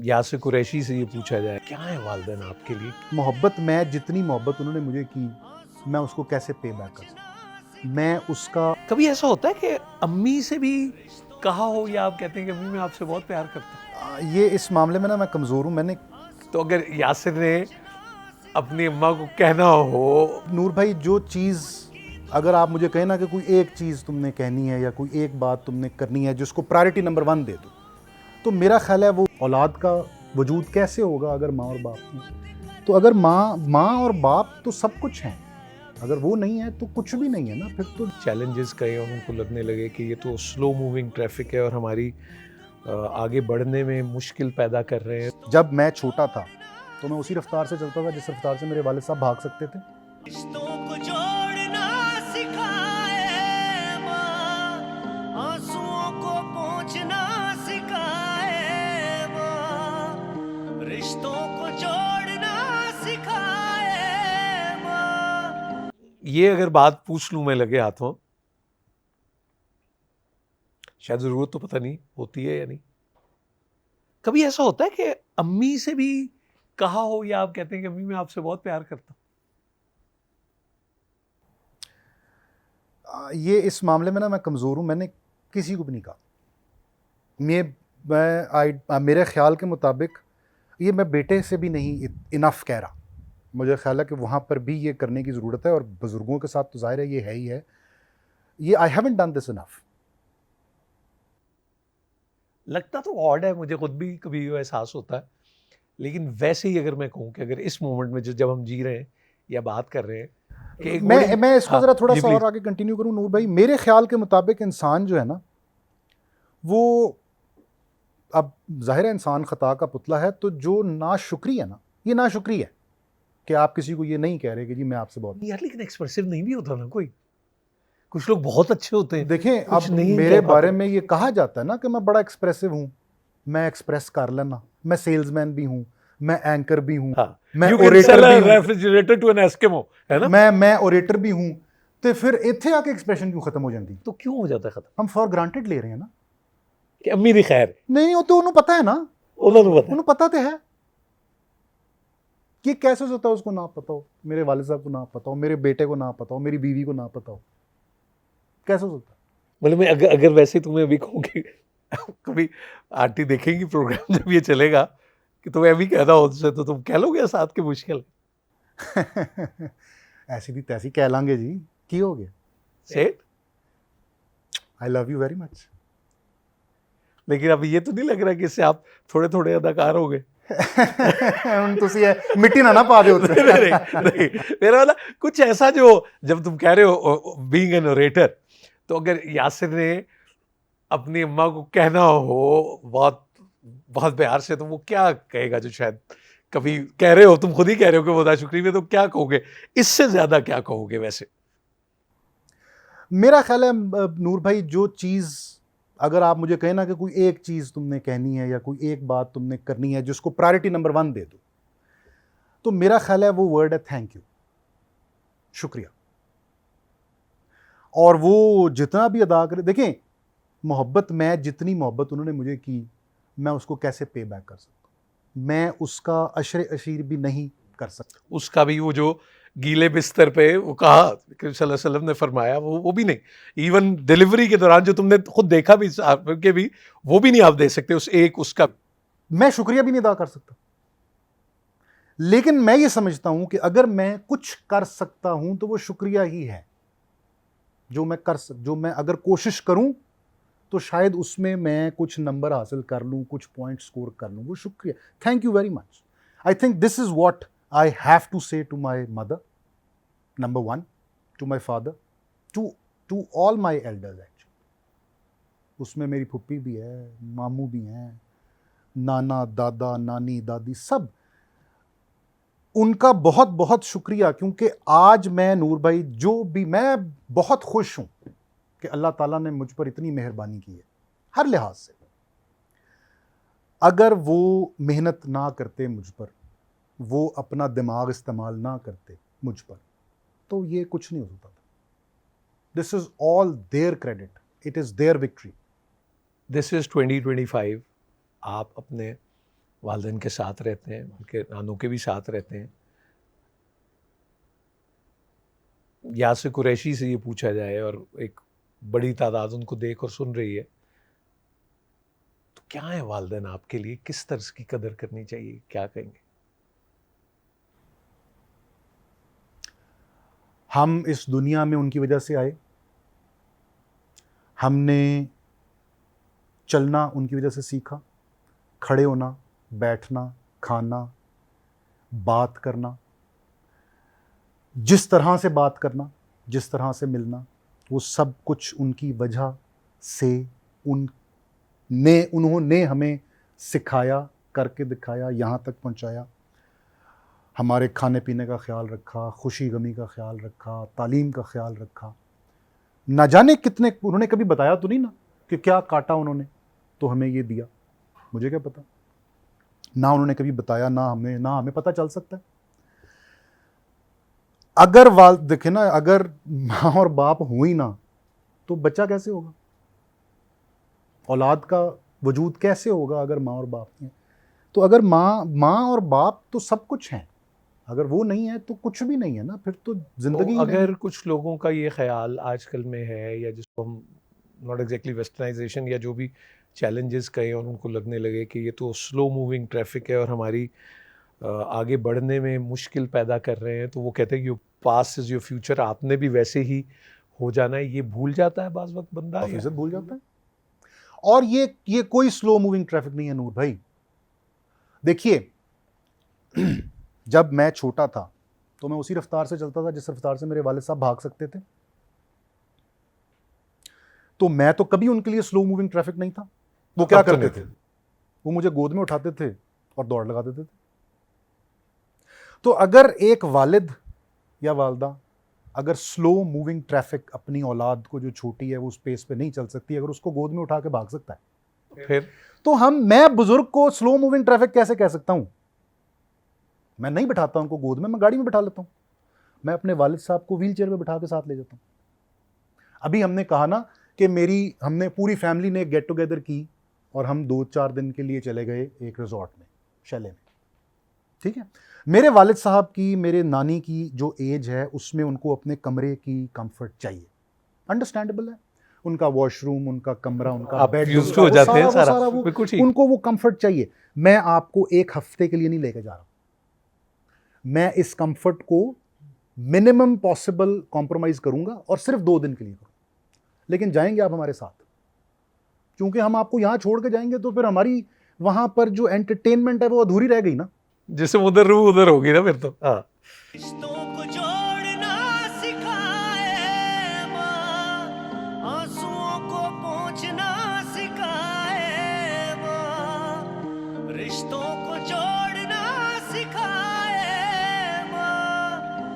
यासिर कुरैशी से ये पूछा जाए, क्या है वालिदैन आपके लिए? मोहब्बत, मैं जितनी मोहब्बत उन्होंने मुझे की, मैं उसको कैसे पे बैक कर सकता? मैं उसका कभी ऐसा होता है कि अम्मी से भी कहा हो या आप कहते हैं कि अम्मी मैं आपसे बहुत प्यार करता हूँ? ये इस मामले में ना मैं कमज़ोर हूँ। मैंने तो अगर यासिर ने अपनी अम्मा को कहना हो, नूर भाई, जो चीज़ अगर आप मुझे कहें ना कि कोई एक चीज़ तुमने कहनी है या कोई एक बात तुमने करनी है जिसको प्रायोरिटी नंबर 1 दे दो, तो मेरा ख्याल है वो औलाद का वजूद कैसे होगा अगर माँ और बाप नहीं। तो अगर माँ और बाप तो सब कुछ हैं, अगर वो नहीं है तो कुछ भी नहीं है ना फिर तो। चैलेंजेस कई और उनको लगने लगे कि ये तो स्लो मूविंग ट्रैफिक है और हमारी आगे बढ़ने में मुश्किल पैदा कर रहे हैं। जब मैं छोटा था तो मैं उसी रफ्तार से चलता था जिस रफ्तार से मेरे वालिद साहब भाग सकते थे। रिश्तों को जोड़ना सिखाए माँ, आंसुओं को पोंछना सिखाए माँ, रिश्तों को जोड़ना सिखाए माँ। ये अगर बात पूछ लूं मैं लगे हाथों, शायद जरूरत तो पता नहीं होती है या नहीं। कभी ऐसा होता है कि अम्मी से भी कहा हो या आप कहते हैं कि अम्मी मैं आपसे बहुत प्यार करता हूं? ये इस मामले में ना मैं कमज़ोर हूँ। मैंने किसी को भी नहीं कहा। मेरे ख्याल के मुताबिक ये मैं बेटे से भी नहीं इनफ कह रहा। मुझे ख्याल है कि वहाँ पर भी ये करने की ज़रूरत है और बुज़ुर्गों के साथ तो ज़ाहिर है ये है ही है। ये I haven't done this enough. लगता तो ऑड है, मुझे खुद भी कभी ये एहसास होता है, लेकिन वैसे ही अगर मैं कहूँ कि अगर इस मोमेंट में जब हम जी रहे हैं या बात कर रहे हैं कि एक मैं इसको हाँ, ज़रा थोड़ा जी सा प्लीज। और आगे कंटिन्यू करूँ नूर भाई। मेरे ख्याल के मुताबिक इंसान जो है ना, वो अब ज़ाहिर है इंसान ख़ता का पुतला है, तो जो नाशुक्री है ना, ये नाशुक्री है कि आप किसी को ये नहीं कह रहे कि जी मैं आपसे बहुत। यार लेकिन एक्सप्रेसिव नहीं भी होता ना कोई, कुछ लोग बहुत अच्छे होते हैं, देखें, कुछ अब नहीं मेरे कह बारे पाते। में ये कहा जाता है ना कि मैं बड़ा एक्सप्रेसिव हूँ, मैं एक्सप्रेस कर लेना, मैं सेल्समैन भी हूँ, मैं एंकर भी हूँ, हाँ, मैं यू कैन ओरेटर सेल भी अ हूँ, रेफ्रिजरेटर टू एन एस्किमो, है ना? मैं ओरेटर भी हूँ। तो फिर इत्थे आके एक्सप्रेशन क्यों खत्म हो जाती? तो क्यों हो जाता है खत्म हम फॉर ग्रांटेड ले रहे हैं ना। कि अम्मी दी खैर नहीं, वो तो उन्हें पता है ना, उन्होंने पता है। उन्हें पता तो है कि कैसे होता है उसको ना पता हो, मेरे वालिद साहब को ना पता हो, मेरे बेटे को ना पता हो, मेरी बीवी को ना पता हो, कैसे होता है? मतलब मैं अगर वैसे तुम्हें अभी कहूँ कि कभी आंटी देखेंगी प्रोग्राम जब ये चलेगा कि तुम्हें अभी कहना हो उनसे, तो तुम कह लोगे साथ के मुश्किल ऐसी भी तैसी कह लांगे जी, की हो गया। सेठ। I love you very much. लेकिन अब ये तो नहीं लग रहा कि इससे आप थोड़े थोड़े अदाकार हो गए? ਹੁਣ ਤੁਸੀਂ ਇਹ ਮਿੱਟੀ ਨਾ ਪਾ ਦਿਓ ਉੱਤੇ। नहीं, मेरा वाला कुछ ऐसा जो जब तुम कह रहे हो बीइंग एन ओरेटर, तो अगर यासिर ने अपनी अम्मा को कहना हो बहुत बहुत प्यार से, तो वो क्या कहेगा जो शायद कभी कह रहे हो, तुम खुद ही कह रहे हो कि वो नाशुक्री में, तो क्या कहोगे? इससे ज्यादा क्या कहोगे वैसे? मेरा ख्याल है नूर भाई, जो चीज़ अगर आप मुझे कहें ना कि कोई एक चीज़ तुमने कहनी है या कोई एक बात तुमने करनी है जिसको प्रायोरिटी नंबर 1 दे दो, तो मेरा ख्याल है वो वर्ड है थैंक यू, शुक्रिया। और वो जितना भी अदा करे, देखें, मोहब्बत, मैं जितनी मोहब्बत उन्होंने मुझे की, मैं उसको कैसे पे बैक कर सकता हूँ? मैं उसका अशर अशीर भी नहीं कर सकता। उसका भी वो जो गीले बिस्तर पे वो कहा कि सल्लल्लाहु अलैहि वसल्लम ने फरमाया, वो भी नहीं। इवन डिलीवरी के दौरान जो तुमने खुद देखा भी के भी, वो भी नहीं आप दे सकते उस एक उसका। मैं शुक्रिया भी नहीं अदा कर सकता। लेकिन मैं ये समझता हूं कि अगर मैं कुछ कर सकता हूं तो वो शुक्रिया ही है। जो मैं अगर कोशिश करूं तो शायद उसमें मैं कुछ नंबर हासिल कर लूं, कुछ पॉइंट स्कोर कर लूं, वो शुक्रिया। Thank you very much. I think this is what I have to say to my mother, number 1, to my father, to all my elders actually. उसमें मेरी फुप्पी भी है, मामू भी हैं, नाना, दादा, नानी, दादी, सब। उनका बहुत बहुत शुक्रिया, क्योंकि आज मैं नूर भाई मैं बहुत खुश हूं कि अल्लाह ताला ने मुझ पर इतनी मेहरबानी की है हर लिहाज से। अगर वो मेहनत ना करते मुझ पर, वो अपना दिमाग इस्तेमाल ना करते मुझ पर, तो ये कुछ नहीं होता था। This is all there credit, it is there victory. This is 2025। आप अपने वालिदैन के साथ रहते हैं, उनके नानों के भी साथ रहते हैं। यासिर कुरैशी से ये पूछा जाए और एक बड़ी तादाद उनको देख और सुन रही है, तो क्या है वालिदैन आपके लिए, किस तर्ज की कदर करनी चाहिए, क्या कहेंगे? हम इस दुनिया में उनकी वजह से आए, हमने चलना उनकी वजह से सीखा, खड़े होना, बैठना, खाना, बात करना, जिस तरह से बात करना, जिस तरह से मिलना, वो सब कुछ उनकी वजह से उन्होंने हमें सिखाया, करके दिखाया, यहाँ तक पहुँचाया। हमारे खाने पीने का ख्याल रखा, खुशी गमी का ख्याल रखा, तालीम का ख्याल रखा। ना जाने कितने, उन्होंने कभी बताया तो नहीं ना कि क्या काटा उन्होंने तो हमें ये दिया, मुझे क्या पता। ना उन्होंने कभी बताया, ना हमें पता चल सकता है। अगर देखे ना, अगर माँ और बाप हो ही ना तो बच्चा कैसे होगा, औलाद का वजूद कैसे होगा अगर माँ और बाप नहीं है। तो अगर माँ और बाप तो सब कुछ हैं, अगर वो नहीं है तो कुछ भी नहीं है ना, फिर तो जिंदगी तो ही नहीं। अगर कुछ लोगों का ये ख्याल आजकल में है, या जिसको हम नॉट एग्जैक्टली वेस्टर्नाइजेशन या जो भी चैलेंजेस कहें, और उनको लगने लगे कि ये तो स्लो मूविंग ट्रैफिक है और हमारी आगे बढ़ने में मुश्किल पैदा कर रहे हैं, तो वो कहते हैं कि पास्ट इज योर फ्यूचर, आपने भी वैसे ही हो जाना है, ये भूल जाता है बाज़ वक्त बंदा, या ऑफिसर भूल जाता है। और ये कोई स्लो मूविंग ट्रैफिक नहीं है नूर भाई। देखिए, जब मैं छोटा था तो मैं उसी रफ्तार से चलता था जिस रफ्तार से मेरे वालिद साहब भाग सकते थे, तो मैं तो कभी उनके लिए स्लो मूविंग ट्रैफिक नहीं था। वो क्या तब तो करते नहीं थे, वो मुझे गोद में उठाते थे और दौड़ लगा देते थे। तो अगर एक वालिद या वालदा अगर स्लो मूविंग ट्रैफिक अपनी औलाद को जो छोटी है वो उस पेस पे नहीं चल सकती, अगर उसको गोद में उठा के भाग सकता है, फिर तो मैं बुजुर्ग को स्लो मूविंग ट्रैफिक कैसे कह सकता हूं। मैं नहीं बिठाता उनको गोद में, मैं गाड़ी में बिठा लेता हूं। मैं अपने वालिद साहब को व्हील चेयर पे बिठा के साथ ले जाता हूं। अभी हमने कहा ना कि हमने पूरी फैमिली ने गेट टुगेदर की और हम 2-4 दिन के लिए चले गए एक रिजॉर्ट में, शैले में, ठीक है। मेरे वालिद साहब की, मेरे नानी की जो एज है उसमें उनको अपने कमरे की कंफर्ट चाहिए, अंडरस्टैंडेबल है। उनका वॉशरूम, उनका कमरा, उनका आप बेड, used to हो जाते हैं सारा, बिल्कुल ठीक। उनको वो कंफर्ट चाहिए। मैं आपको एक हफ्ते के लिए नहीं लेके जा रहा, मैं इस कंफर्ट को मिनिमम पॉसिबल कॉम्प्रोमाइज करूंगा और सिर्फ 2 दिन के लिए करूंगा, लेकिन जाएंगे आप हमारे साथ, क्योंकि हम आपको यहां छोड़ के जाएंगे तो फिर हमारी वहां पर जो एंटरटेनमेंट है वो अधूरी रह गई ना। जैसे उधर रूह उधर होगी ना फिर तो। हाँ, रिश्तों को जोड़ना सिखाए माँ, आंसुओं को पोंछना सिखाए माँ, रिश्तों